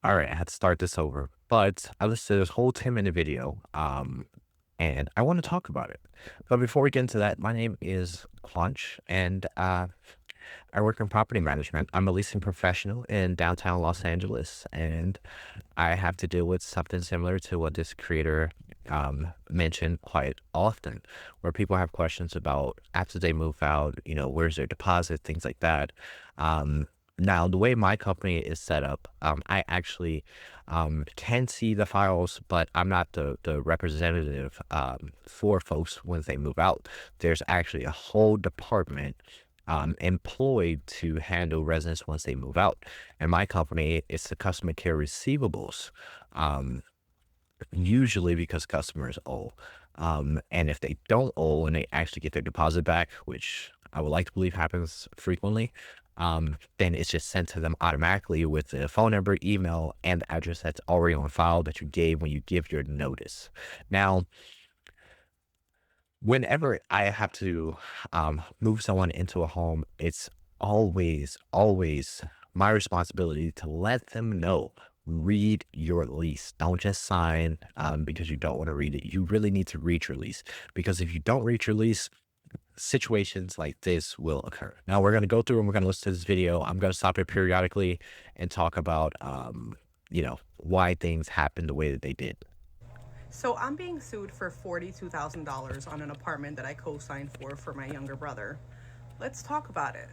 All right, I had to start this over, but I listened to this whole 10-minute video, and I want to talk about it. But before we get into that, my name is Clunch, and I work in property management. I'm a leasing professional in downtown Los Angeles, and I have to deal with something similar to what this creator mentioned quite often, where people have questions about after they move out, where's their deposit, things like that. Now, the way my company is set up, I actually can see the files, but I'm not the representative for folks when they move out. There's actually a whole department employed to handle residents once they move out. And my company is the customer care receivables, um, usually because customers owe. And if they don't owe and they actually get their deposit back, which I would like to believe happens frequently, then it's just sent to them automatically with the phone number, email, and the address that's already on file that you gave when you give your notice. Now, whenever I have to move someone into a home, it's always my responsibility to let them know. Read your lease. Don't just sign because you don't want to read it. You really need to read your lease because if you don't read your lease, situations like this will occur. Now we're going to go through and we're going to listen to this video. I'm going to stop it periodically and talk about, why things happened the way that they did. So I'm being sued for $42,000 on an apartment that I co-signed for my younger brother. Let's talk about it.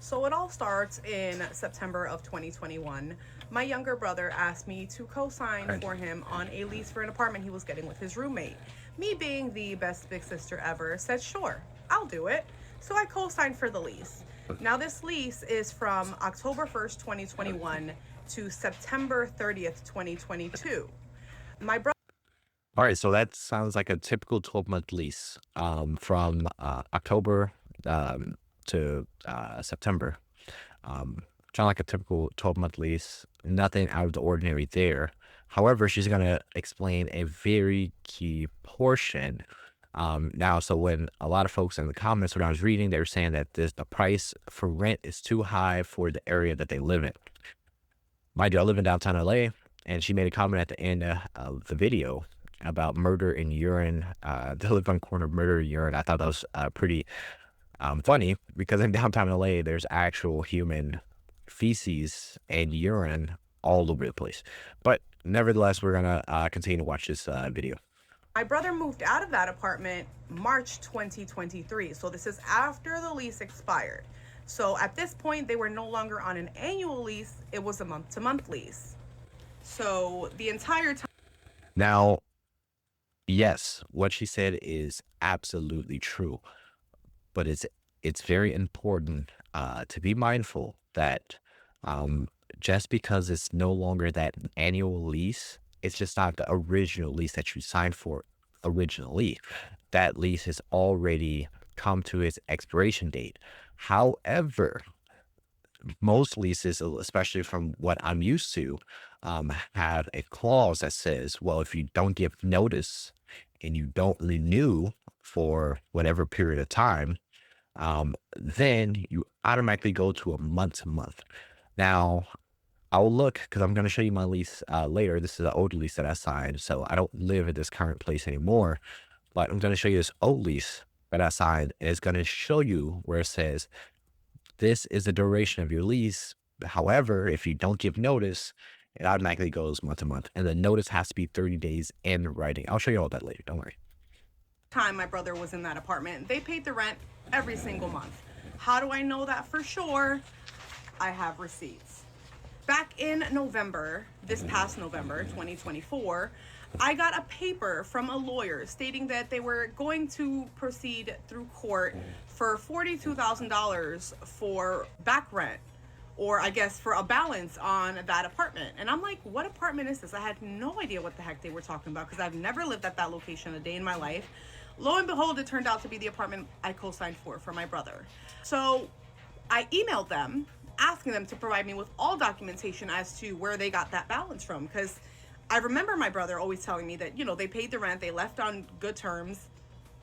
So it all starts in September of 2021. My younger brother asked me to co-sign Right. for him on a lease for an apartment he was getting with his roommate. Me being the best big sister ever said, sure, I'll do it. So I co-signed for the lease. Now this lease is from October 1st, 2021 to September 30th, 2022. My brother All right, so that sounds like a typical 12-month lease from October to September. Kind of like a typical 12-month lease, nothing out of the ordinary there. However, she's going to explain a very key portion. Now, so when a lot of folks in the comments when I was reading, they were saying that the price for rent is too high for the area that they live in. Mind you, I live in downtown LA, and she made a comment at the end of the video about murder and urine. They live on corner of murder and urine. I thought that was pretty funny because in downtown LA, there's actual human feces and urine all over the place. But nevertheless, we're gonna continue to watch this video. My brother moved out of that apartment March 2023. So this is after the lease expired. So at this point, they were no longer on an annual lease, it was a month to month lease. So the entire time. Now, yes, what she said is absolutely true, but it's very important to be mindful that just because it's no longer that annual lease, it's just not the original lease that you signed for originally. That lease has already come to its expiration date. However, most leases, especially from what I'm used to, have a clause that says, well, if you don't give notice and you don't renew for whatever period of time, then you automatically go to a month to month. Now, I'll look because I'm going to show you my lease later. This is an old lease that I signed, so I don't live at this current place anymore. But I'm going to show you this old lease that I signed, and it's going to show you where it says this is the duration of your lease. However, if you don't give notice, it automatically goes month to month, and the notice has to be 30 days in writing. I'll show you all that later. Don't worry. Time my brother was in that apartment, they paid the rent every single month. How do I know that for sure? I have receipts. Back in November, this past November 2024, I got a paper from a lawyer stating that they were going to proceed through court for $42,000 for back rent, or I guess for a balance on that apartment. And I'm like, what apartment is this? I had no idea what the heck they were talking about because I've never lived at that location a day in my life. Lo and behold, it turned out to be the apartment I co-signed for my brother. So I emailed them asking them to provide me with all documentation as to where they got that balance from, because I remember my brother always telling me that, they paid the rent, they left on good terms.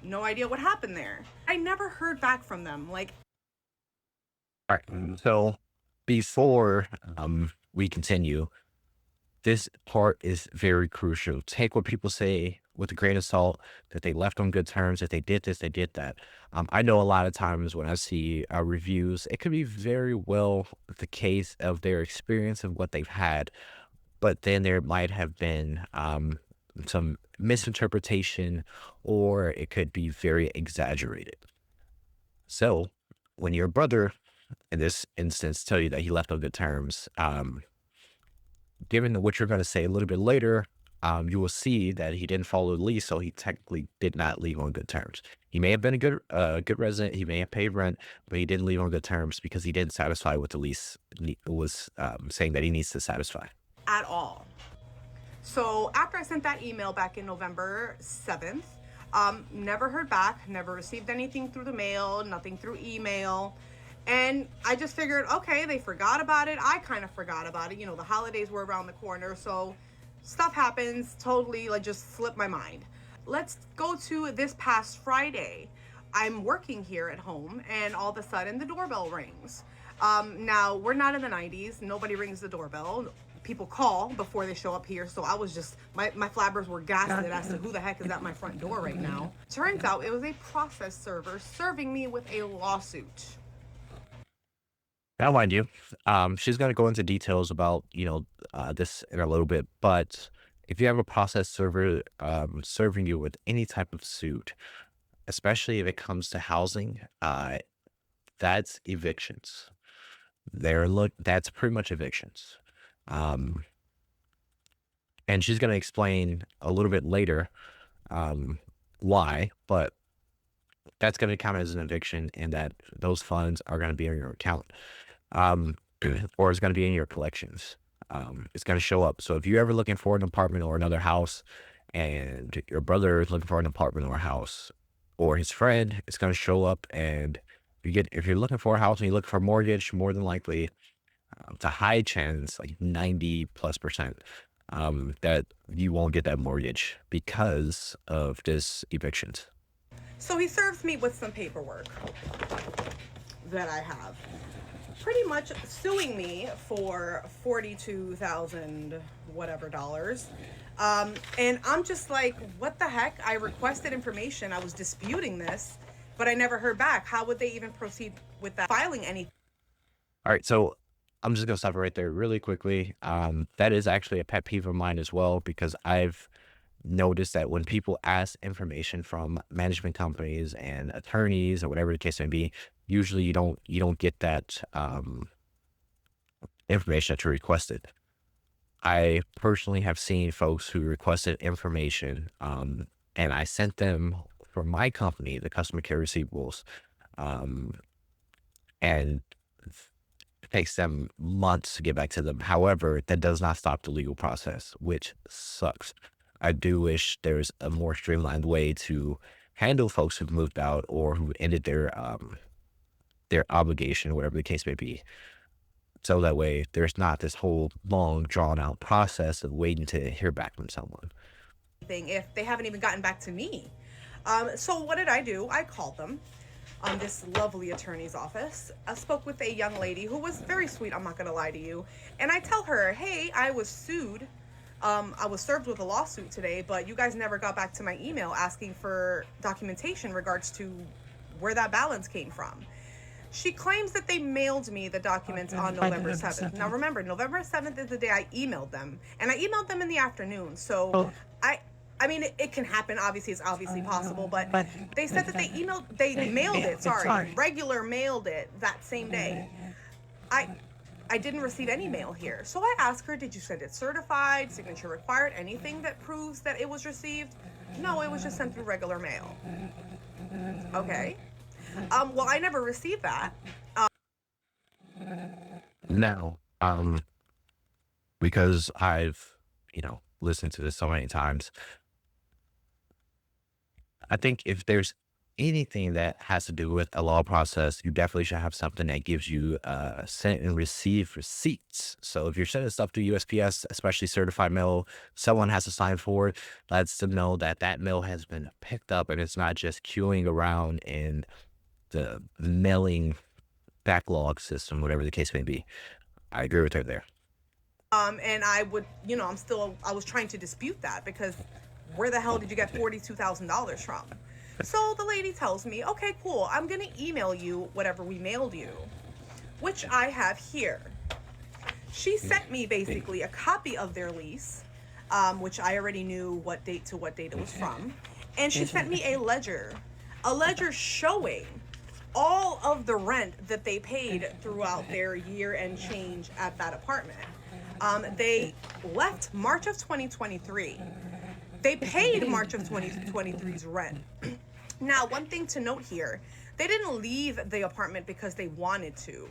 No idea what happened there. I never heard back from them. Like, All right. So before we continue, this part is very crucial. Take what people say with a grain of salt, that they left on good terms, that they did this, they did that. I know a lot of times when I see reviews, it could be very well the case of their experience of what they've had, but then there might have been some misinterpretation, or it could be very exaggerated. So when your brother, in this instance, tell you that he left on good terms, given what you're going to say a little bit later, you will see that he didn't follow the lease, so he technically did not leave on good terms. He may have been a good resident, he may have paid rent, but he didn't leave on good terms because he didn't satisfy what the lease was saying that he needs to satisfy. at all. So after I sent that email back in November 7th, never heard back, never received anything through the mail, nothing through email. And I just figured, okay, they forgot about it. I kind of forgot about it. You know, the holidays were around the corner. So stuff happens, totally like just slipped my mind. Let's go to this past Friday. I'm working here at home and all of a sudden the doorbell rings. Now, we're not in the 90s. Nobody rings the doorbell. People call before they show up here. So I was just, my flabbers were gaslit as to who the heck is at my front door right now. Turns out it was a process server serving me with a lawsuit. Now, mind you, she's going to go into details about this in a little bit, but if you have a process server serving you with any type of suit, especially if it comes to housing, that's evictions. That's pretty much evictions. Um, and she's going to explain a little bit later why, but that's going to count as an eviction, and that those funds are going to be in your account, um, or it's going to be in your collections. It's going to show up. So if you're ever looking for an apartment or another house, and your brother is looking for an apartment or a house, or his friend, it's going to show up. And if you're looking for a house and you look for a mortgage, more than likely, it's a high chance, like 90+%, that you won't get that mortgage because of this evictions. So he serves me with some paperwork that I have, pretty much suing me for 42,000 whatever dollars. And I'm just like, what the heck? I requested information. I was disputing this, but I never heard back. How would they even proceed with that filing anything? All right, so I'm just gonna stop it right there really quickly. That is actually a pet peeve of mine as well, because I've noticed that when people ask information from management companies and attorneys or whatever the case may be, usually you don't get that information that you requested. I personally have seen folks who requested information, and I sent them from my company the customer care receivables, um, and it takes them months to get back to them. However, that does not stop the legal process, which sucks. I do wish there's a more streamlined way to handle folks who've moved out or who ended their obligation, whatever the case may be. So that way there's not this whole long drawn out process of waiting to hear back from someone. If they haven't even gotten back to me. So what did I do? I called them. This lovely attorney's office. I spoke with a young lady who was very sweet, I'm not gonna lie to you. And I tell her, hey, I was sued. I was served with a lawsuit today, but you guys never got back to my email asking for documentation in regards to where that balance came from. She claims that they mailed me the documents on November 7th. Now remember, November 7th is the day I emailed them. And I emailed them in the afternoon. So I mean, it can happen. Obviously, it's obviously possible, but they said that they mailed it. Sorry, regular mailed it that same day. I didn't receive any mail here. So I asked her, did you send it certified, signature required, anything that proves that it was received? No, it was just sent through regular mail. Okay. Well, I never received that. Now, because I've, listened to this so many times, I think if there's anything that has to do with a law process, you definitely should have something that gives you sent and received receipts. So if you're sending stuff to USPS, especially certified mail, someone has to sign for it. Lets them know that that mail has been picked up and it's not just queuing around in the mailing backlog system, whatever the case may be. I agree with her there. And I would, I was trying to dispute that because where the hell did you get $42,000 from? So the lady tells me, okay, cool, I'm gonna email you whatever we mailed you, which I have here. She sent me basically a copy of their lease, which I already knew what date to what date it was from. And she sent me a ledger showing all of the rent that they paid throughout their year and change at that apartment. They left March of 2023. They paid March of 2023's rent. Now, one thing to note here, they didn't leave the apartment because they wanted to.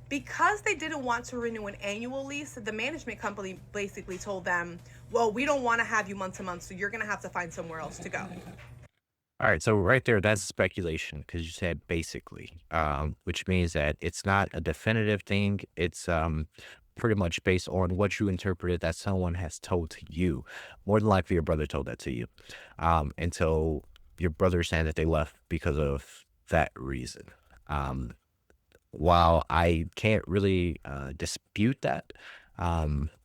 Because they didn't want to renew an annual lease, the management company basically told them, well, we don't want to have you month to month, so you're going to have to find somewhere else to go. All right, so right there, that's speculation because you said basically, which means that it's not a definitive thing. It's pretty much based on what you interpreted that someone has told to you. More than likely, your brother told that to you, and so your brother is saying that they left because of that reason. Um, while I can't really dispute that,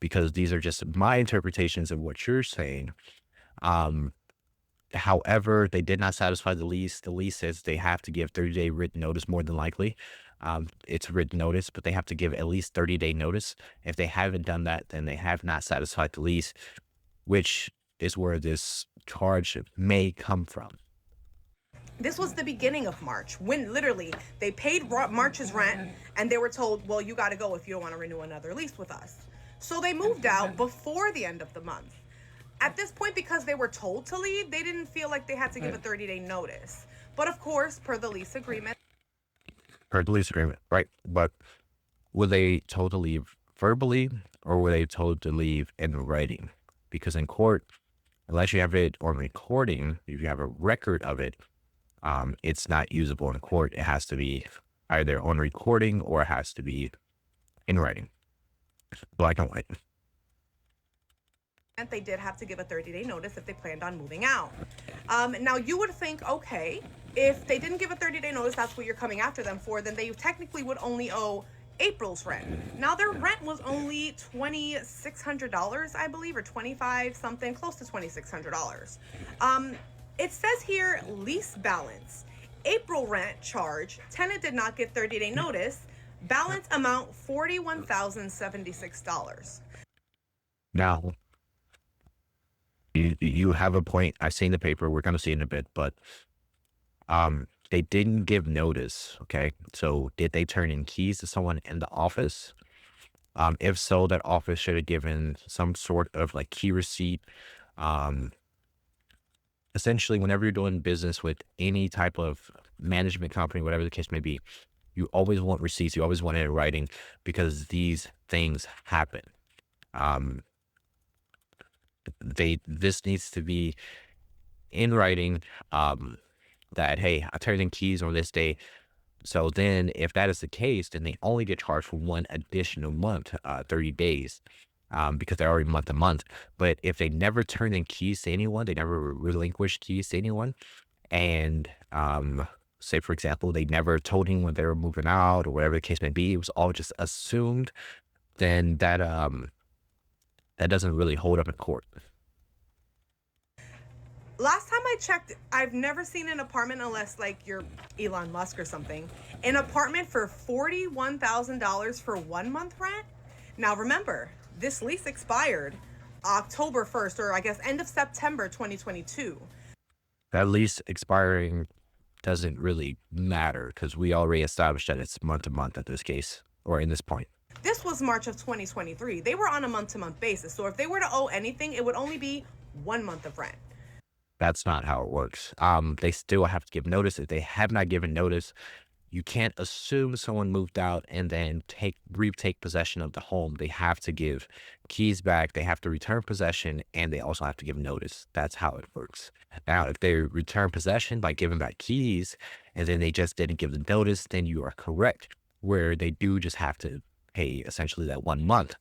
because these are just my interpretations of what you're saying. Um, However, they did not satisfy the lease. The lease says they have to give 30-day written notice more than likely. It's written notice, but they have to give at least 30-day notice. If they haven't done that, then they have not satisfied the lease, which is where this charge may come from. This was the beginning of March when literally they paid March's rent and they were told, well, you got to go if you don't want to renew another lease with us. So they moved out before the end of the month. At this point, because they were told to leave, they didn't feel like they had to give a 30-day notice. But of course, per the lease agreement, Per the lease agreement, right? But were they told to leave verbally or were they told to leave in writing? Because in court, unless you have it on recording, if you have a record of it, it's not usable in court. It has to be either on recording or it has to be in writing, black and white. they did have to give a 30-day notice if they planned on moving out. Now, you would think, okay, if they didn't give a 30-day notice, that's what you're coming after them for, then they technically would only owe April's rent. Now, their rent was only $2,600, I believe, or 25 something, close to $2,600. It says here lease balance. April rent charge, tenant did not get 30-day notice. Balance amount $41,076. Now, you have a point. I've seen the paper. We're going to see it in a bit, but they didn't give notice. Okay. So did they turn in keys to someone in the office? If so, that office should have given some sort of like key receipt. Um, Essentially, whenever you're doing business with any type of management company, whatever the case may be, you always want receipts. You always want it in writing because these things happen. Um, this needs to be in writing, that, hey, I turned in keys on this day. So then if that is the case, then they only get charged for one additional month, 30 days, because they're already month to month. But if they never turn in keys to anyone, they never relinquish keys to anyone, and say, for example, they never told anyone they were moving out or whatever the case may be, it was all just assumed, then that doesn't really hold up in court. Last time I checked, I've never seen an apartment unless like you're Elon Musk or something. An apartment for $41,000 for 1 month rent. Now remember, this lease expired October 1st, or I guess end of September 2022. That lease expiring doesn't really matter because we already established that it's month to month at this case or in this point. This was March of 2023. They were on a month to month basis. So if they were to owe anything, it would only be 1 month of rent. That's not how it works. They still have to give notice. If they have not given notice, you can't assume someone moved out and then retake possession of the home. They have to give keys back. They have to return possession, and they also have to give notice. That's how it works. Now, if they return possession by giving back keys, and then they just didn't give the notice, then you are correct, where they do just have to pay essentially that 1 month.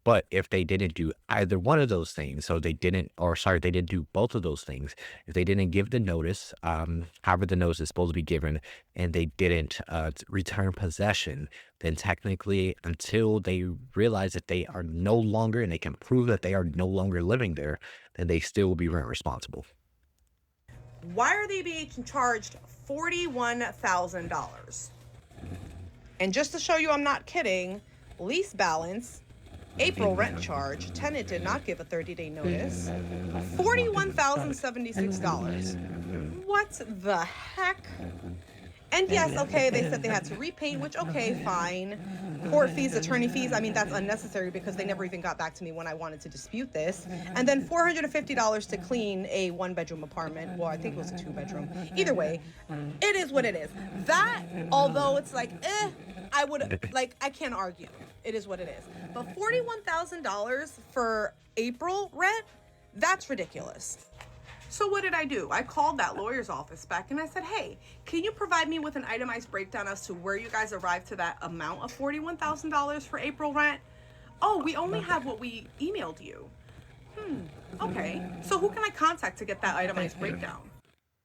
But if they didn't do either one of those things, so they didn't, or sorry, they didn't do both of those things. If they didn't give the notice, however the notice is supposed to be given, and they didn't return possession, then technically, until they realize that they are no longer, and they can prove that they are no longer living there, then they still will be rent responsible. Why are they being charged $41,000? And just to show you I'm not kidding, lease balance, April rent charge, tenant did not give a 30-day notice, $41,076. What the heck? And yes, okay, they said they had to repaint, which, okay, fine. Court fees, attorney fees, I mean, that's unnecessary because they never even got back to me when I wanted to dispute this. And then $450 to clean a one-bedroom apartment. Well, I think it was a two-bedroom. Either way, it is what it is. That, although it's like, I would, like, I can't argue. It is what it is. But $41,000 for April rent? That's ridiculous. So what did I do? I called that lawyer's office back and I said, hey, can you provide me with an itemized breakdown as to where you guys arrived to that amount of $41,000 for April rent? Oh, we only have what we emailed you. Okay. So who can I contact to get that itemized breakdown?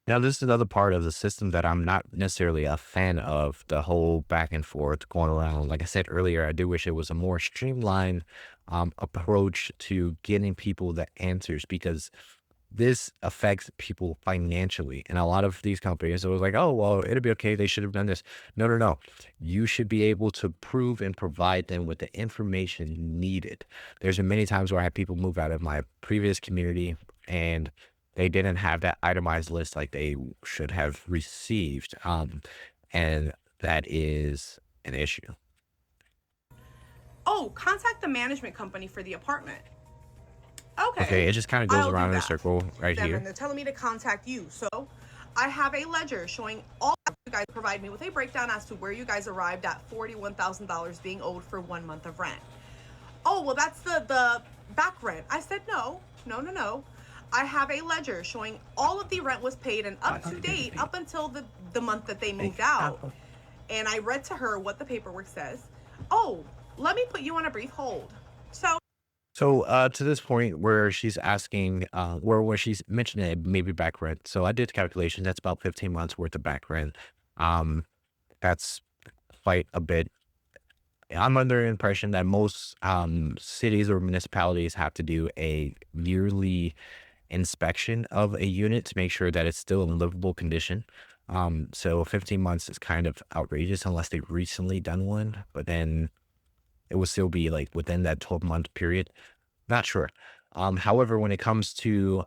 Now, this is another part of the system that I'm not necessarily a fan of, the whole back and forth going around. Like I said earlier, I do wish it was a more streamlined approach to getting people the answers, because this affects people financially. And a lot of these companies, it was like, oh, well, it'll be okay. They should have done this. No, no, no. You should be able to prove and provide them with the information needed. There's been many times where I had people move out of my previous community and they didn't have that itemized list like they should have received. And that is an issue. Oh, contact the management company for the apartment. Okay, Okay, it just kind of goes I'll do around in a that. circle right Them, here. and they're telling me to contact you. So I have a ledger showing all you guys provide me with a breakdown as to where you guys arrived at $41,000 being owed for 1 month of rent. Oh, well, that's the back rent. I said, no, no, no, no. I have a ledger showing all of the rent was paid and up to date up until the month that they moved out. And I read to her what the paperwork says. Oh, let me put you on a brief hold. So So to this point where she's asking, where she's mentioning it, maybe back rent. So I did calculations. That's about 15 months worth of back rent. Um, that's quite a bit. I'm under the impression that most cities or municipalities have to do a yearly inspection of a unit to make sure that it's still in livable condition. So 15 months is kind of outrageous unless they've recently done one, but then it would still be like within that 12-month period. Not sure. However, when it comes to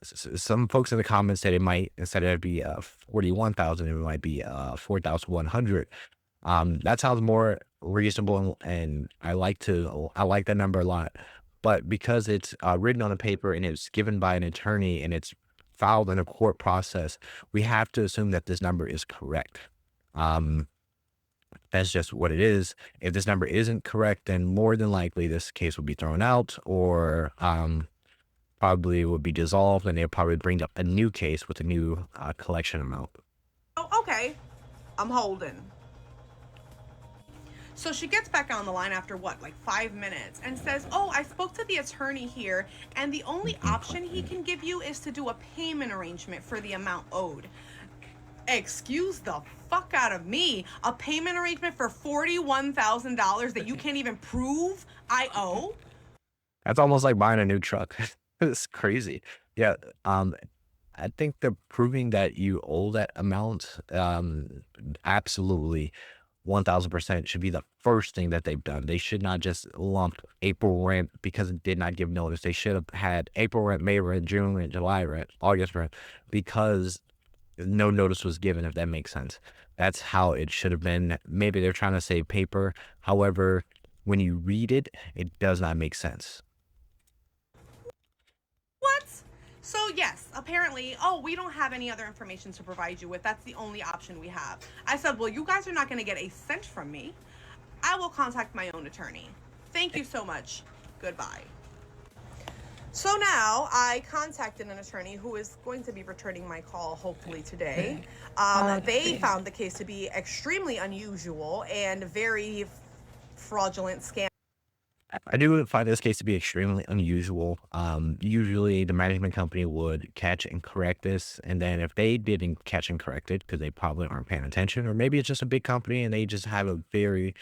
some folks in the comments said it might, instead of be 41,000, it might be 4,100. That sounds more reasonable, and I like that number a lot. But because it's written on a paper and it's given by an attorney and it's filed in a court process, we have to assume that this number is correct. Um, that's just what it is. If this number isn't correct, then more than likely this case will be thrown out, or probably will be dissolved, and they'll probably bring up a new case with a new collection amount. okay, I'm holding. So she gets back on the line after what, like 5 minutes, and says, oh, I spoke to the attorney here, and the only option he can give you is to do a payment arrangement for the amount owed. Excuse the fuck out of me. A payment arrangement for $41,000 that you can't even prove I owe? That's almost like buying a new truck. It's crazy. Yeah. I think the proving that you owe that amount, absolutely 1000% should be the first thing that they've done. They should not just lump April rent because it did not give notice. They should have had April rent, May rent, June rent, July rent, August rent, because no notice was given, if that makes sense. That's how it should have been. Maybe they're trying to save paper. However, when you read it, it does not make sense. What? So yes, apparently, oh, we don't have any other information to provide you with. That's the only option we have. I said, well, you guys are not going to get a cent from me. I will contact my own attorney. Thank you so much. Goodbye. So now I contacted an attorney who is going to be returning my call hopefully today. They found the case to be extremely unusual and very fraudulent scam. I do find this case to be extremely unusual. Usually the management company would catch and correct this. And then if they didn't catch and correct it, because they probably aren't paying attention, or maybe it's just a big company and they just have a very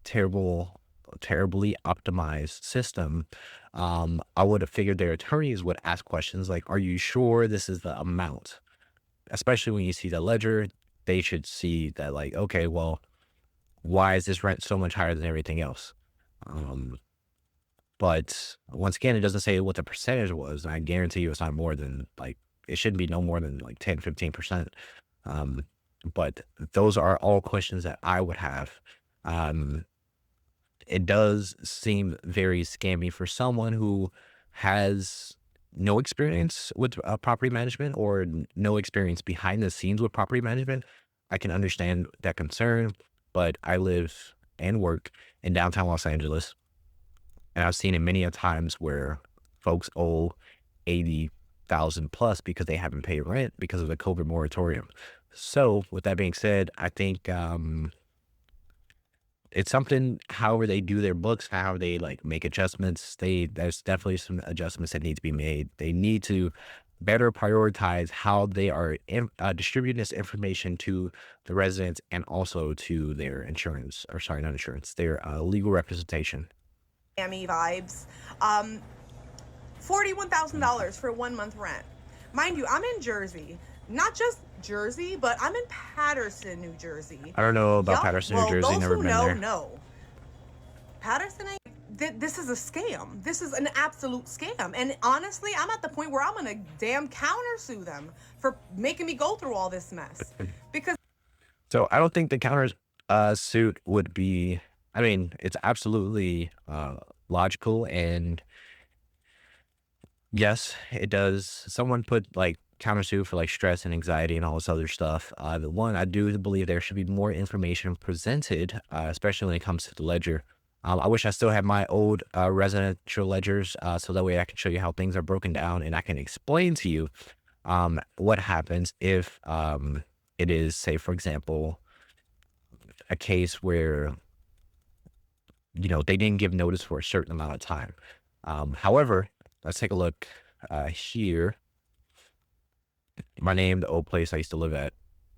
terribly optimized system, I would have figured their attorneys would ask questions like, are you sure this is the amount? Especially when you see the ledger, they should see that like, okay, well, why is this rent so much higher than everything else? Um, but once again, it doesn't say what the percentage was. And I guarantee you it's not more than like, it shouldn't be no more than like 10, 15%. Um, but those are all questions that I would have. Um, it does seem very scammy for someone who has no experience with property management or no experience behind the scenes with property management. I can understand that concern, but I live and work in downtown Los Angeles, and I've seen it many a times where folks owe 80,000 plus because they haven't paid rent because of the COVID moratorium. So, with that being said, I think it's something however they do their books, how they, like, make adjustments, there's definitely some adjustments that need to be made. They need to better prioritize how they are distributing this information to the residents and also to their insurance or sorry, not insurance, their, legal representation. Miami vibes. Um, $41,000 for 1 month rent. Mind you, I'm in Jersey. Not just Jersey, but I'm in Patterson, New Jersey. I don't know about Yup. Patterson, New Well, Jersey, those never who been know, there. know. Patterson ain't. This is a scam. This is an absolute scam. And honestly, I'm at the point where I'm gonna damn countersue them for making me go through all this mess. Because So, I don't think the counter, suit would be I mean, it's absolutely, logical and yes, it does. Someone put like countersuit for like stress and anxiety and all this other stuff. The one I do believe there should be more information presented, especially when it comes to the ledger. I wish I still had my old residential ledgers, so that way I can show you how things are broken down and I can explain to you what happens if it is, say, for example, a case where they didn't give notice for a certain amount of time. However, let's take a look here. My name, the old place I used to live at,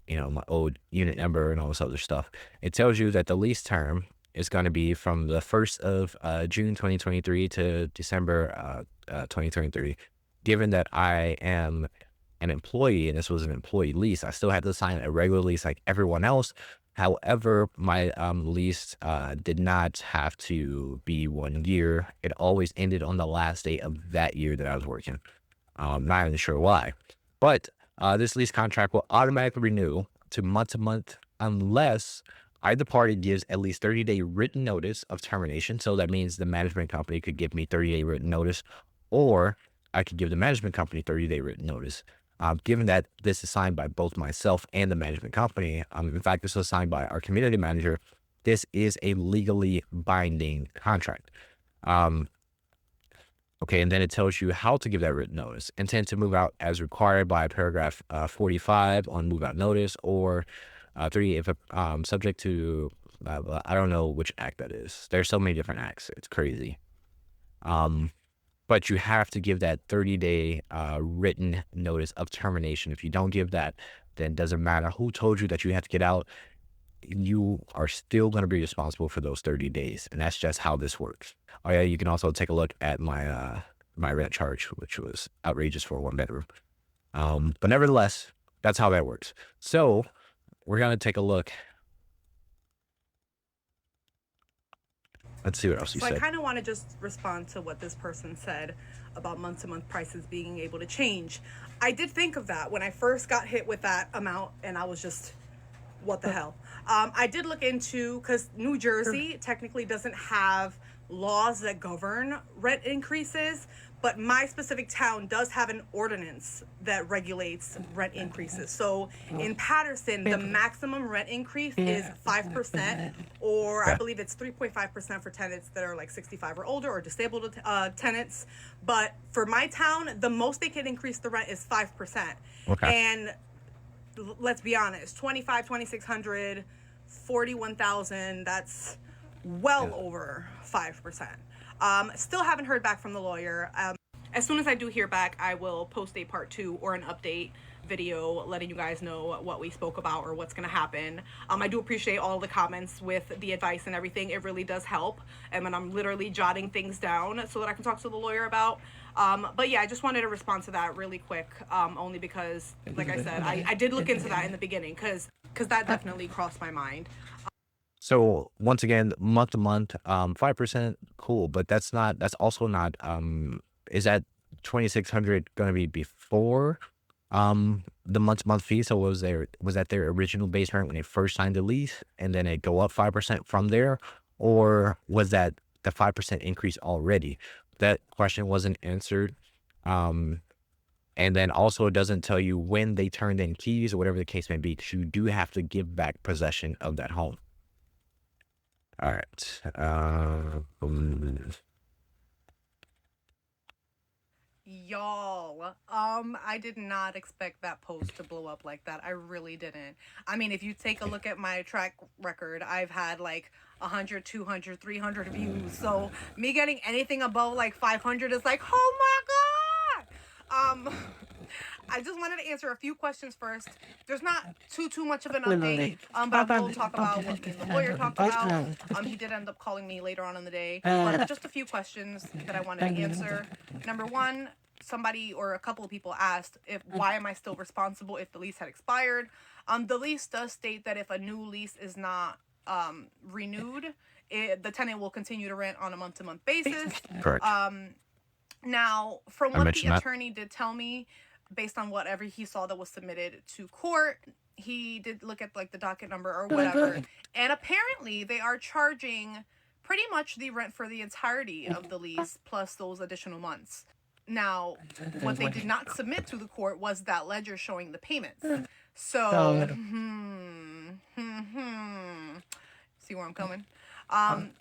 my old unit number and all this other stuff. It tells you that the lease term is going to be from the 1st of June 2023 to December 2023. Given that I am an employee and this was an employee lease, I still had to sign a regular lease like everyone else. However, my lease did not have to be 1 year. It always ended on the last day of that year that I was working. Not even sure why. But this lease contract will automatically renew to month unless either party gives at least 30-day written notice of termination. So that means the management company could give me 30-day written notice, or I could give the management company 30-day written notice. Given that this is signed by both myself and the management company, in fact, this was signed by our community manager. This is a legally binding contract. Um, Okay, and then it tells you how to give that written notice. Intend to move out as required by paragraph 45 on move out notice, or 3 if subject to I don't know which act that is. There's so many different acts. It's crazy. Um, but you have to give that 30-day written notice of termination. If you don't give that, then it doesn't matter who told you that you have to get out. You are still going to be responsible for those 30 days. And that's just how this works. Oh yeah, you can also take a look at my rent charge, which was outrageous for a 1 bedroom. But nevertheless, that's how that works. So we're going to take a look. Let's see what else you So I said. kind of want to just respond to what this person said about month to month prices being able to change. I did think of that when I first got hit with that amount, and I was just, what the hell? I did look into, because New Jersey technically doesn't have laws that govern rent increases, but my specific town does have an ordinance that regulates rent increases. So in Patterson, the maximum rent increase is 5%, or I Okay. believe it's 3.5% for tenants that are like 65 or older, or disabled tenants. But for my town, the most they can increase the rent is 5%. Okay. And let's be honest, 25, 2600, 41,000, that's well Yeah. over 5%. Still haven't heard back from the lawyer. As soon as I do hear back, I will post a part 2 or an update video letting you guys know what we spoke about or what's going to happen. I do appreciate all the comments with the advice and everything. It really does help. And I'm literally jotting things down so that I can talk to the lawyer about. But yeah, I just wanted to respond to that really quick, only because, like I said, I did look into that in the beginning because that definitely crossed my mind. So once again, month to month, 5%, cool, but that's also not, is that 2,600 going to be before, the month to month fee? So was that their original base rent when they first signed the lease and then it go up 5% from there? Or was that the 5% increase already? That question wasn't answered. Um, and then also it doesn't tell you when they turned in keys or whatever the case may be. 'Cause you do have to give back possession of that home. All right. Y'all, I did not expect that post to blow up like that. I really didn't. I mean, if you take a look at my track record, I've had like 100, 200, 300 views. So me getting anything above like 500 is like, oh my God. I just wanted to answer a few questions first. There's not too much of an update, but I will talk about what me and the lawyer talked about. He did end up calling me later on in the day, but just a few questions that I wanted to answer. Number one, somebody or a couple of people asked why am I still responsible if the lease had expired. The lease does state that if a new lease is not renewed, the tenant will continue to rent on a month-to-month basis. Correct. Now, from I what the mentioned that. attorney did tell me, based on whatever he saw that was submitted to court, he did look at like the docket number or whatever, and apparently they are charging pretty much the rent for the entirety of the lease plus those additional months. Now, what they did not submit to the court was that ledger showing the payments. So, see where I'm coming?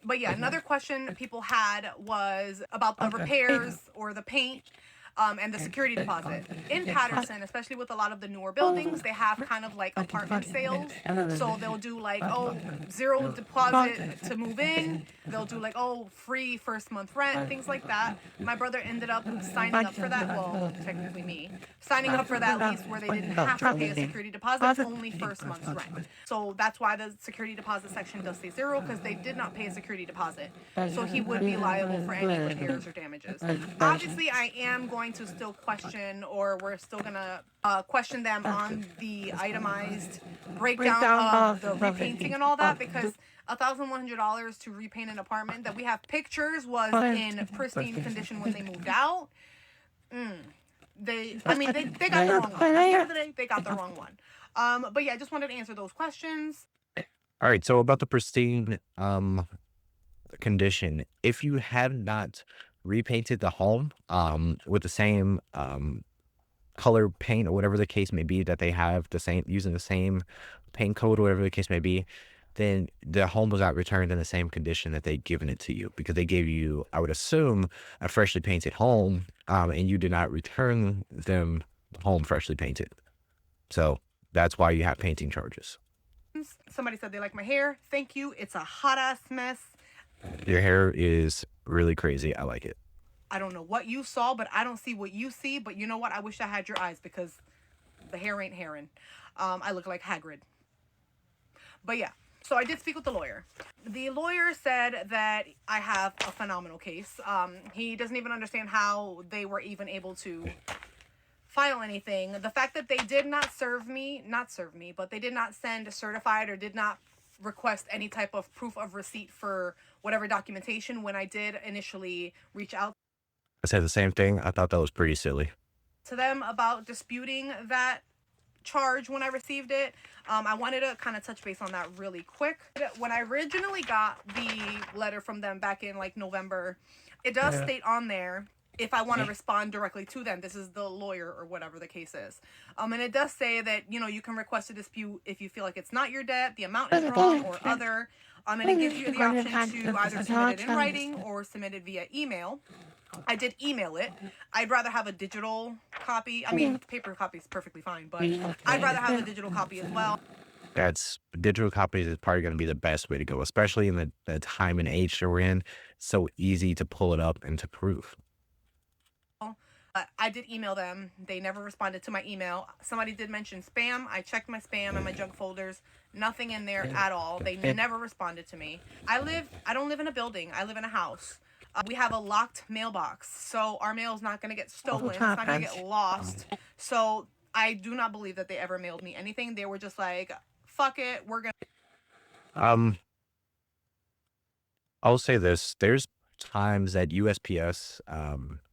But yeah, another question people had was about the repairs or the paint. And the security deposit. In Patterson, especially with a lot of the newer buildings, they have kind of like apartment sales. So they'll do like, oh, 0 deposit to move in. They'll do like, oh, free first month rent, things like that. My brother ended up signing up for that. Well, technically me. Signing up for that lease where they didn't have to pay a security deposit, only first month's rent. So that's why the security deposit section does say 0, because they did not pay a security deposit. So he would be liable for any repairs or damages. Obviously, I am going to still question, or we're still gonna question them on the itemized breakdown of the repainting and all that, because $1,100 to repaint an apartment that we have pictures was in pristine condition when they moved out. They got the wrong one. At the end of the day, they got the wrong one. But yeah, I just wanted to answer those questions. All right. So about the pristine condition, if you have not repainted the home with the same color paint or whatever the case may be that they have using the same paint code or whatever the case may be, then the home was not returned in the same condition that they'd given it to you, because they gave you, I would assume, a freshly painted home, and you did not return them the home freshly painted. So that's why you have painting charges. Somebody said they like my hair. Thank you. It's a hot ass mess. Your hair is really crazy. I like it. I don't know what you saw, but I don't see what you see. But you know what? I wish I had your eyes, because the hair ain't hairing. I look like Hagrid. But yeah, so I did speak with the lawyer. The lawyer said that I have a phenomenal case. He doesn't even understand how they were even able to file anything. The fact that they did not but they did not send a certified or did not request any type of proof of receipt for whatever documentation when I did initially reach out I said the same thing. I thought that was pretty silly. to them about disputing that charge when I received it. I wanted to kind of touch base on that really quick. When I originally got the letter from them back in like November, it does state on there if I want to respond directly to them. This is the lawyer or whatever the case is. And it does say that, you can request a dispute if you feel like it's not your debt, the amount is wrong, or other. And it gives you the option to either submit it in writing or submit it via email. I did email it. I'd rather have a digital copy. I mean, paper copy is perfectly fine, but I'd rather have a digital copy as well. That's digital copies is probably gonna be the best way to go, especially in the time and age that we're in. It's so easy to pull it up and to prove. But I did email them. They never responded to my email. Somebody did mention spam. I checked my spam and my junk folders. Nothing in there at all. They never responded to me. I don't live in a building. I live in a house. We have a locked mailbox. So our mail is not going to get stolen. It's not going to get lost. So I do not believe that they ever mailed me anything. They were just like, fuck it. We're going to. Um, I'll say this, there's times that USPS,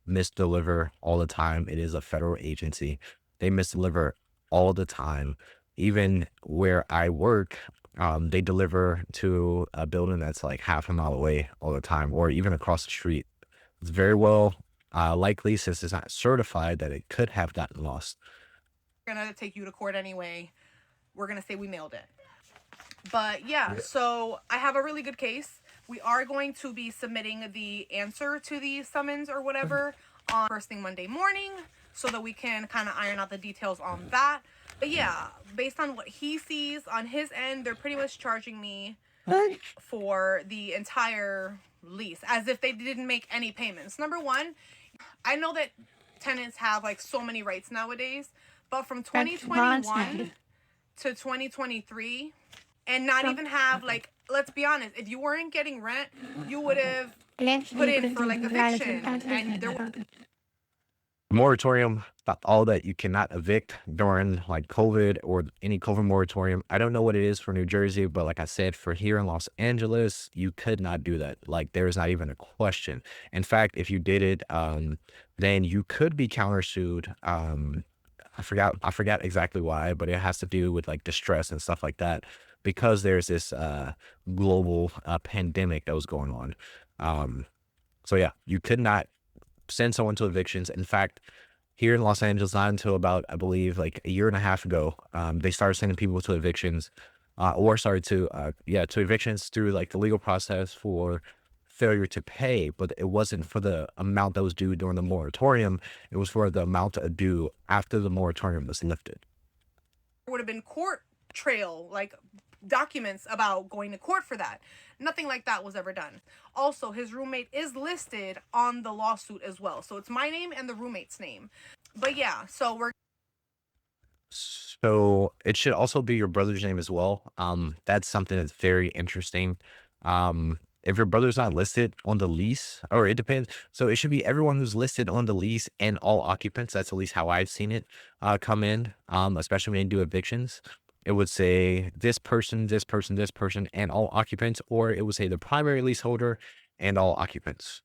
misdeliver all the time. It is a federal agency. They misdeliver all the time. Even where I work, they deliver to a building that's like half a mile away all the time, or even across the street. It's very well, likely, since it's not certified, that it could have gotten lost. Going to take you to court anyway. We're going to say we mailed it. But yeah, so I have a really good case. We are going to be submitting the answer to the summons or whatever on first thing Monday morning so that we can kind of iron out the details on that. But yeah, based on what he sees on his end, they're pretty much charging me for the entire lease as if they didn't make any payments. Number one, I know that tenants have like so many rights nowadays, but from 2021 to 2023, and not even have, like, let's be honest, if you weren't getting rent, you would have put in for like eviction, and there Moratorium, all that you cannot evict during like COVID or any COVID moratorium. I don't know what it is for New Jersey, but like I said, for here in Los Angeles, you could not do that. Like there's not even a question. In fact, if you did it, then you could be countersued. I forgot exactly why, but it has to do with like distress and stuff like that because there's this global pandemic that was going on. So yeah, you could not send someone to evictions. In fact, here in Los Angeles, not until about, I believe, like a year and a half ago, they started sending people to evictions, or started to, yeah, to evictions through like the legal process for failure to pay. But it wasn't for the amount that was due during the moratorium. It was for the amount due after the moratorium was lifted. would have been court trail, like documents about going to court for that. Nothing like that was ever done. Also, his roommate is listed on the lawsuit as well. So it's my name and the roommate's name. But yeah, so we're So it should also be your brother's name as well. That's something that's very interesting. If your brother's not listed on the lease, or it depends. So it should be everyone who's listed on the lease and all occupants. That's at least how I've seen it come in. Especially when they do evictions. It would say this person, this person, this person, and all occupants, or it would say the primary leaseholder and all occupants.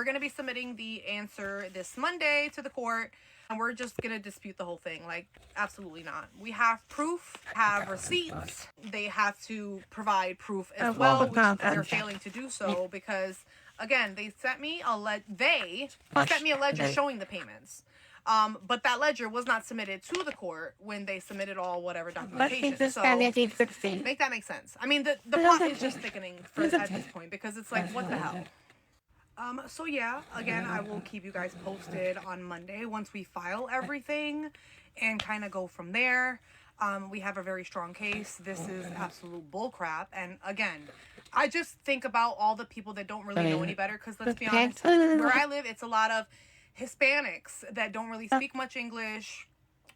we're going to be submitting the answer this Monday to the court, and we're just going to dispute the whole thing. Like, absolutely not. We have proof, have receipts. They have to provide proof as well, which they're failing to do so because, again, they sent me a ledger showing the payments. But that ledger was not submitted to the court when they submitted all whatever documentation. So make that make sense. I mean, the plot is just thickening at this point because it's like, what the hell? So yeah, again, I will keep you guys posted on Monday once we file everything and kind of go from there. We have a very strong case. This is absolute bullcrap. And again, I just think about all the people that don't really know any better because let's be honest, where I live, it's a lot of Hispanics that don't really speak much English,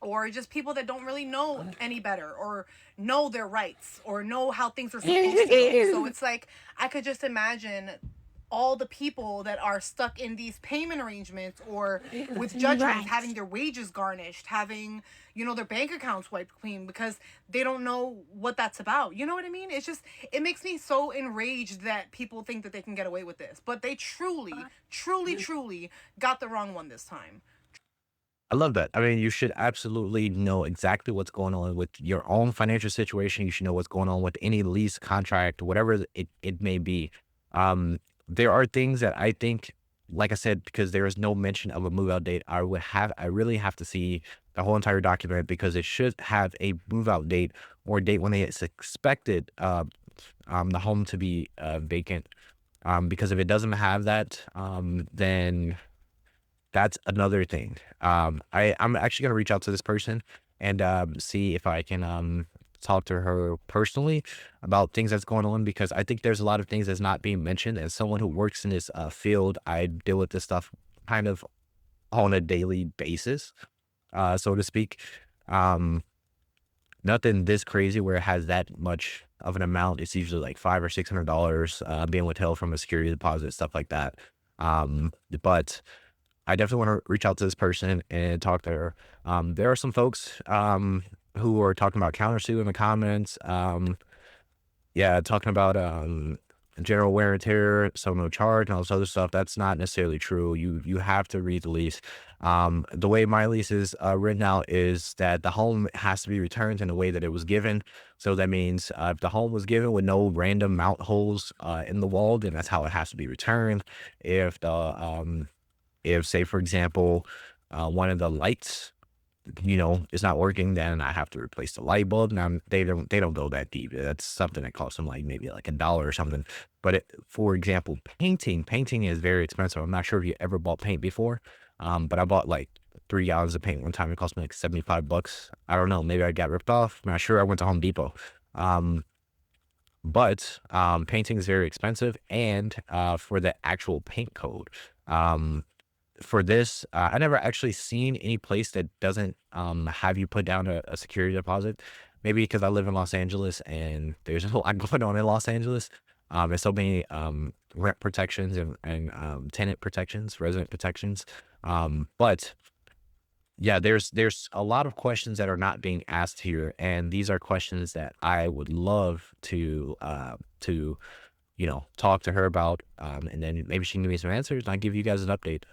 or just people that don't really know any better or know their rights or know how things are supposed to go. So it's like, I could just imagine all the people that are stuck in these payment arrangements or with judgments having their wages garnished, having, their bank accounts wiped clean because they don't know what that's about. You know what I mean? It's just, it makes me so enraged that people think that they can get away with this, but they truly, truly, truly got the wrong one this time. I love that. I mean, you should absolutely know exactly what's going on with your own financial situation. You should know what's going on with any lease contract, whatever it may be. There are things that I think, like I said, because there is no mention of a move out date, I really have to see the whole entire document because it should have a move out date or a date when it's expected, the home to be vacant. Because if it doesn't have that, then that's another thing. I'm actually gonna reach out to this person and see if I can talk to her personally about things that's going on, because I think there's a lot of things that's not being mentioned. As someone who works in this field, I deal with this stuff kind of on a daily basis, so to speak. Um, Nothing this crazy where it has that much of an amount. It's usually like $500 or $600 being withheld from a security deposit, stuff like that. But I definitely want to reach out to this person and talk to her. There are some folks who are talking about countersuit in the comments. Yeah, talking about general wear and tear, so no charge, and all this other stuff. That's not necessarily true. You have to read the lease. The way my lease is written out is that the home has to be returned in the way that it was given. So that means if the home was given with no random mount holes in the wall, then that's how it has to be returned. If the if, say, for example, one of the lights, is not working, then I have to replace the light bulb. Now they don't go that deep. That's something that costs them like maybe like $1 or something. But for example, painting is very expensive. I'm not sure if you ever bought paint before, but I bought like 3 gallons of paint one time. It cost me like $75. I don't know. Maybe I got ripped off. I'm not sure. I went to Home Depot. Um, but painting is very expensive, and for the actual paint code. Um, for this, I never actually seen any place that doesn't have you put down a security deposit. Maybe because I live in Los Angeles and there's a lot going on in Los Angeles. There's so many rent protections and tenant protections, resident protections. But yeah, there's a lot of questions that are not being asked here, and these are questions that I would love to talk to her about, and then maybe she can give me some answers, and I give you guys an update,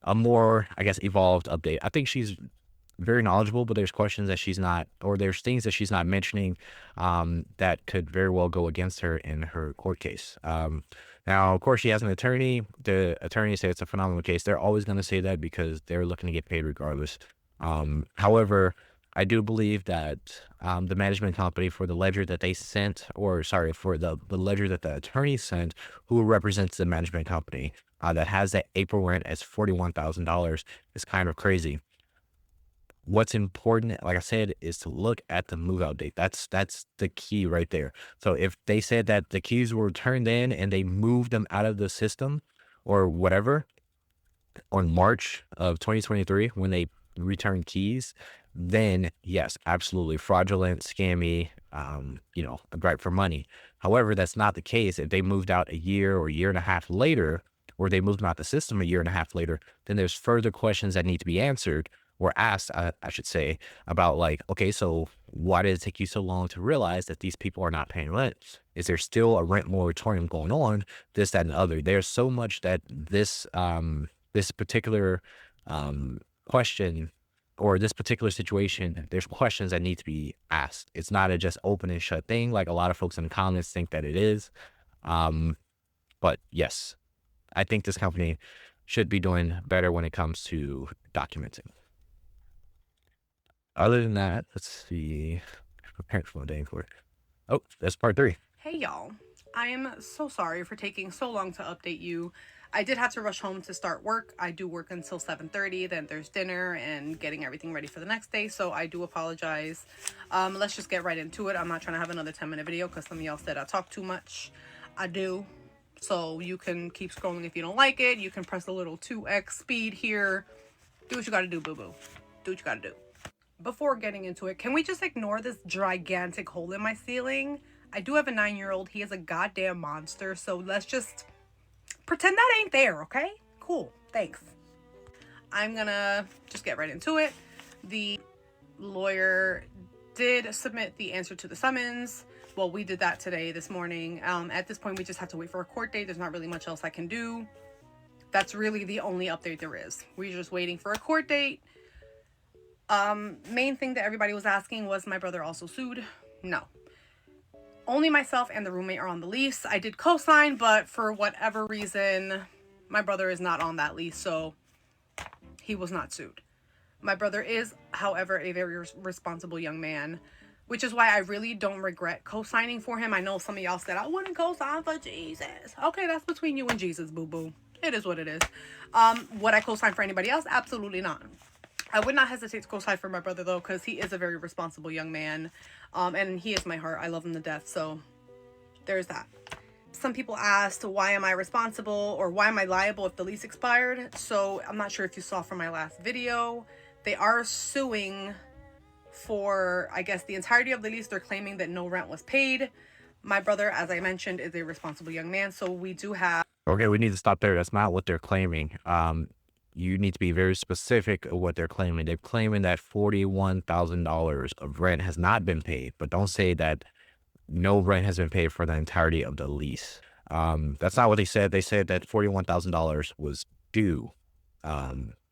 a more, I guess, evolved update. I think she's very knowledgeable, but there's questions that she's not, or there's things that she's not mentioning, that could very well go against her in her court case. Now, of course, she has an attorney. The attorney said it's a phenomenal case. They're always going to say that because they're looking to get paid regardless. However, I do believe that the management company, for the ledger that they sent, or sorry, for the ledger that the attorney sent, who represents the management company, that has that April rent as $41,000, is kind of crazy. What's important, like I said, is to look at the move out date. That's the key right there. So if they said that the keys were turned in and they moved them out of the system or whatever on March of 2023 when they returned keys, then yes, absolutely fraudulent, scammy, a gripe for money. However, that's not the case. If they moved out a year or a year and a half later, or they moved them out the system a year and a half later, then there's further questions that need to be answered or asked, I should say, about like, okay, so why did it take you so long to realize that these people are not paying rent? Is there still a rent moratorium going on? This, that, and the other. There's so much that this particular question, or this particular situation, there's questions that need to be asked. It's not a just open and shut thing like a lot of folks in the comments think that it is. Um, but yes, I think this company should be doing better when it comes to documenting. Other than that, let's see. Preparing for my day for it. Oh, that's part three. Hey y'all, I am so sorry for taking so long to update you. I did have to rush home to start work. I do work until 7:30, then there's dinner and getting everything ready for the next day, so I do apologize. Let's just get right into it. I'm not trying to have another 10-minute video because some of y'all said I talk too much. I do. So you can keep scrolling if you don't like it. You can press a little 2x speed here. Do what you gotta do, boo-boo. Do what you gotta do. Before getting into it, can we just ignore this gigantic hole in my ceiling? I do have a 9-year-old. He is a goddamn monster, so let's just pretend that ain't there, okay? Cool, thanks. I'm gonna just get right into it. The lawyer did submit the answer to the summons. Well, we did that today, this morning. At this point, we just have to wait for a court date. There's not really much else I can do. That's really the only update there is. We're just waiting for a court date. Main thing that everybody was asking was, my brother also sued? No. Only myself and the roommate are on the lease. I did co-sign, but for whatever reason, my brother is not on that lease, so he was not sued. My brother is, however, a very responsible young man, which is why I really don't regret co-signing for him. I know some of y'all said, I wouldn't co-sign for Jesus. Okay, that's between you and Jesus, boo-boo. It is what it is. Would I co-sign for anybody else? Absolutely not. I would not hesitate to go side for my brother though, because he is a very responsible young man, and he is my heart. I love him to death. So there's that. Some people asked, why am I responsible or why am I liable if the lease expired? So I'm not sure if you saw from my last video, they are suing for, I guess, the entirety of the lease. They're claiming that no rent was paid. My brother, as I mentioned, is a responsible young man, so we do have. Okay, we need to stop there. That's not what they're claiming. You need to be very specific of what they're claiming. They're claiming that $41,000 of rent has not been paid, but don't say that no rent has been paid for the entirety of the lease. That's not what they said. They said that $41,000 was due.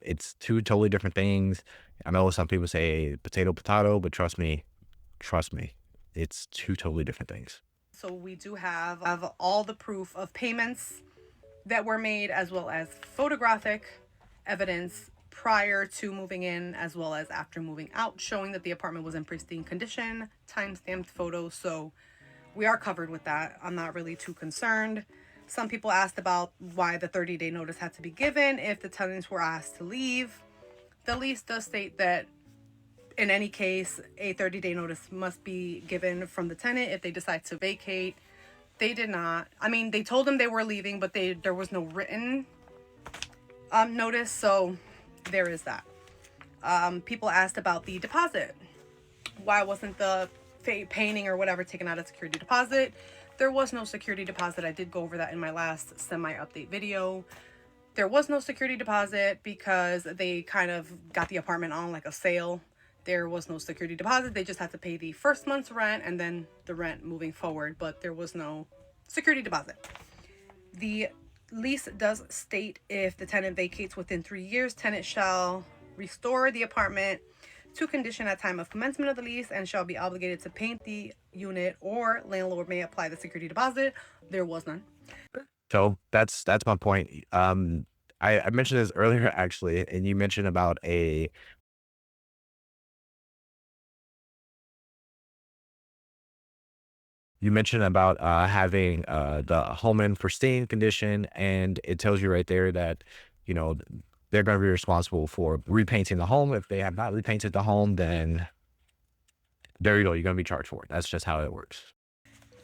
It's two totally different things. I know some people say potato, potato, but trust me, it's two totally different things. So we do have all the proof of payments that were made, as well as photographic evidence prior to moving in as well as after moving out, showing that the apartment was in pristine condition, time-stamped photos. So we are covered with that. I'm not really too concerned. Some people asked about why the 30-day notice had to be given if the tenants were asked to leave. The lease does state that in any case, a 30-day notice must be given from the tenant if they decide to vacate. They did not. I mean, they told them they were leaving, but there was no written notice, so there is that. People asked about the deposit. Why wasn't the painting or whatever taken out of security deposit? There was no security deposit. I did go over that in my last semi-update video. There was no security deposit because they kind of got the apartment on like a sale. There was no security deposit. They just had to pay the first month's rent and then the rent moving forward, but there was no security deposit. The lease does state if the tenant vacates within 3 years, tenant shall restore the apartment to condition at time of commencement of the lease and shall be obligated to paint the unit, or landlord may apply the security deposit. There was none. So that's my point. I mentioned this earlier actually, and you mentioned about having the home in pristine condition, and it tells you right there that you know they're going to be responsible for repainting the home. If they have not repainted the home, then there you go. You're going to be charged for it. That's just how it works.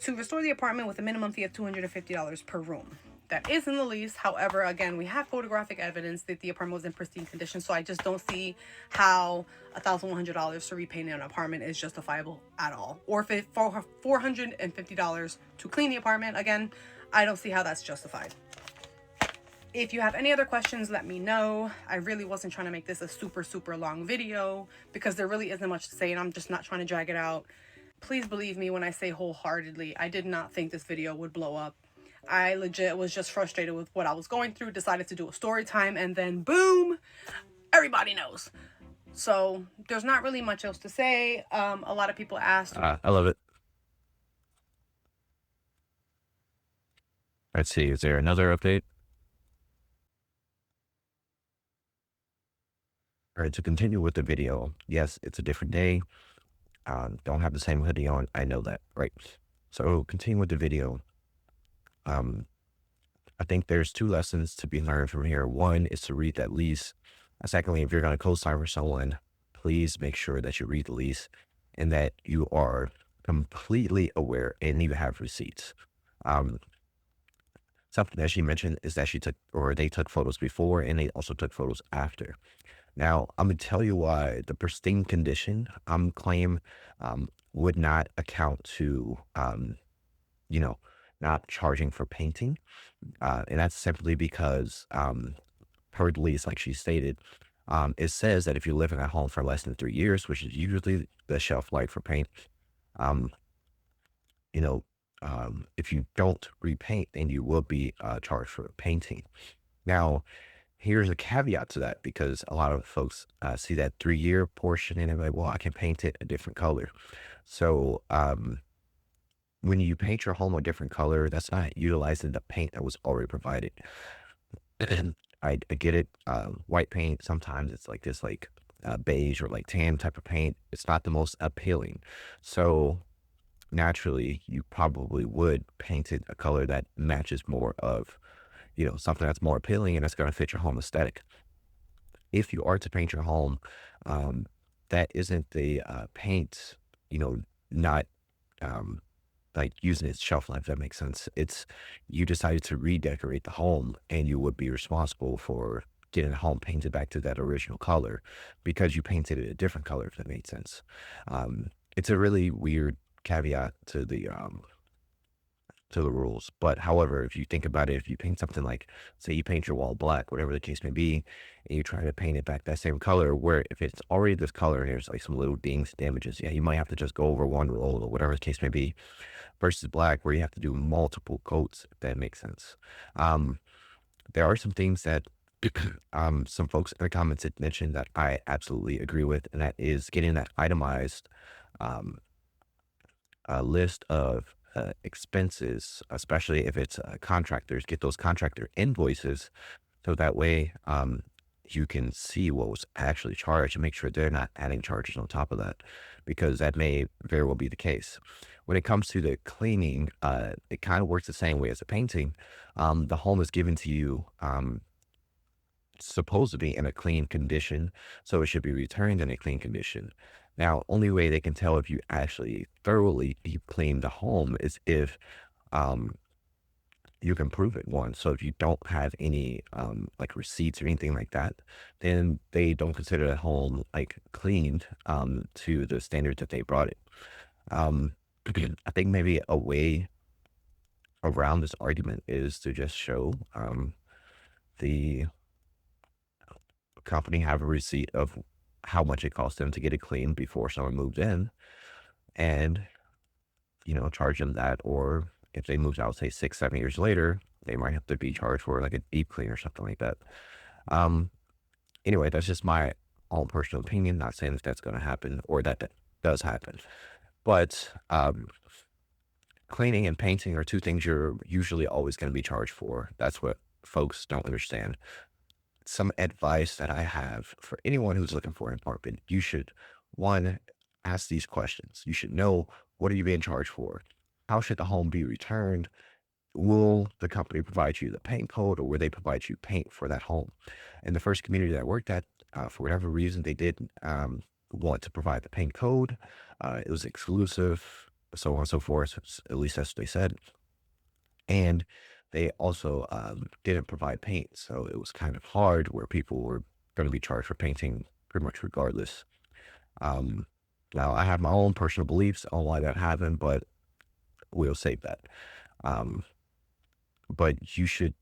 To restore the apartment with a minimum fee of $250 per room. That is in the lease. However, again, we have photographic evidence that the apartment was in pristine condition, so I just don't see how $1,100 to repaint an apartment is justifiable at all. Or if it for $450 to clean the apartment, again, I don't see how that's justified. If you have any other questions, let me know. I really wasn't trying to make this a super long video because there really isn't much to say and I'm just not trying to drag it out. Please believe me when I say wholeheartedly, I did not think this video would blow up. I legit was just frustrated with what I was going through, decided to do a story time, and then boom, everybody knows. So there's not really much else to say. A lot of people asked. I love it. Let's see. Is there another update? All right. To continue with the video, yes, it's a different day. Don't have the same hoodie on. I know that, right? So continue with the video. I think there's two lessons to be learned from here. One is to read that lease. Secondly, if you're going to co-sign for someone, please make sure that you read the lease and that you are completely aware and you have receipts. Something that she mentioned is that they took photos before and they also took photos after. Now, I'm going to tell you why the pristine condition claim would not account to, not charging for painting. And that's simply because per the lease, like she stated, it says that if you live in a home for less than 3 years, which is usually the shelf life for paint, um, if you don't repaint, then you will be charged for painting. Now, here's a caveat to that because a lot of folks see that 3-year portion and they're like, well, I can paint it a different color. So when you paint your home a different color, that's not utilizing the paint that was already provided. And I get it. White paint, sometimes it's like this, like beige or like tan type of paint. It's not the most appealing. So naturally, you probably would paint it a color that matches more of, something that's more appealing and that's going to fit your home aesthetic. if you are to paint your home, um, that isn't the paint, you know, not um, like using its shelf life. If that makes sense. It's you decided to redecorate the home, and you would be responsible for getting the home painted back to that original color because you painted it a different color. If that made sense. It's a really weird caveat to the rules. But however, if you think about it, if you paint something like, say, you paint your wall black, whatever the case may be, and you try to paint it back that same color, where if it's already this color and there's like some little dings, damages, yeah, you might have to just go over one roll or whatever the case may be, versus black, where you have to do multiple coats, if that makes sense. Um, there are some things that some folks in the comments had mentioned that I absolutely agree with, and that is getting that itemized um, a list of expenses, especially if it's contractors, get those contractor invoices so that way you can see what was actually charged and make sure they're not adding charges on top of that, because that may very well be the case. When it comes to the cleaning, it kind of works the same way as a painting. The home is given to you supposed to be in a clean condition, so it should be returned in a clean condition. Now, only way they can tell if you actually thoroughly deep clean the home is if um, you can prove it. One, so if you don't have any like receipts or anything like that, then they don't consider the home like cleaned to the standards that they brought it. Um, I think maybe a way around this argument is to just show the company have a receipt of how much it cost them to get it cleaned before someone moved in, and charge them that. Or if they moved out, say 6 7 years later, they might have to be charged for like a deep clean or something like that. um anyway, that's just my own personal opinion, not saying that that's going to happen or that that does happen. But cleaning and painting are two things you're usually always going to be charged for. That's what folks don't understand. Some advice that I have for anyone who's looking for an apartment: you should, one, ask these questions. You should know, what are you being charged for? How should the home be returned? Will the company provide you the paint code, or will they provide you paint for that home? In the first community that I worked at, for whatever reason, they did want to provide the paint code. It was exclusive, so on and so forth. At least that's what they said. And they also didn't provide paint, so it was kind of hard where people were going to be charged for painting pretty much regardless. Um, Now, I have my own personal beliefs on why that happened, but we'll save that. Um, but you should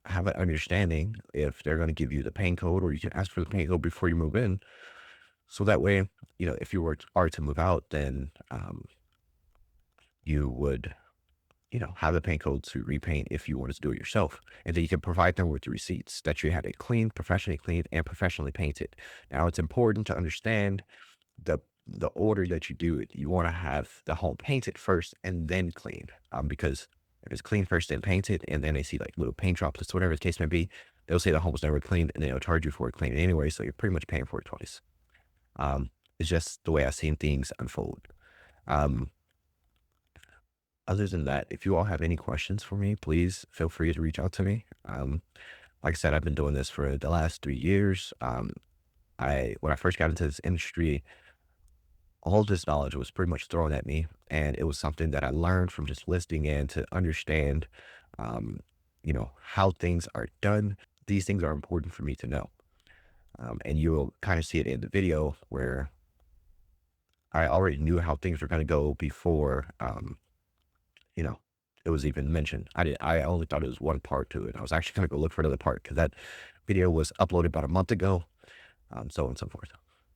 have an understanding if they're going to give you the paint code, or you can ask for the paint code before you move in. So that way, if you are to move out, then you would have the paint code to repaint if you wanted to do it yourself. And then you can provide them with the receipts that you had it cleaned, professionally cleaned, and professionally painted. Now, it's important to understand the order that you do it. You want to have the home painted first and then cleaned. Because if it's clean first, then painted, and then they see like little paint droplets, whatever the case may be, they'll say the home was never cleaned, and they'll charge you for it cleaned anyway. So you're pretty much paying for it twice. It's just the way I've seen things unfold. Um, Other than that, if you all have any questions for me, please feel free to reach out to me. Like I said, I've been doing this for the last 3 years. When I first got into this industry, all this knowledge was pretty much thrown at me, and it was something that I learned from just listening in to understand, um, how things are done. These things are important for me to know, and you'll kind of see it in the video where I already knew how things were going to go before. You know, it was even mentioned. I only thought it was one part to it. I was actually gonna go look for another part because that video was uploaded about a month ago, so on and so forth.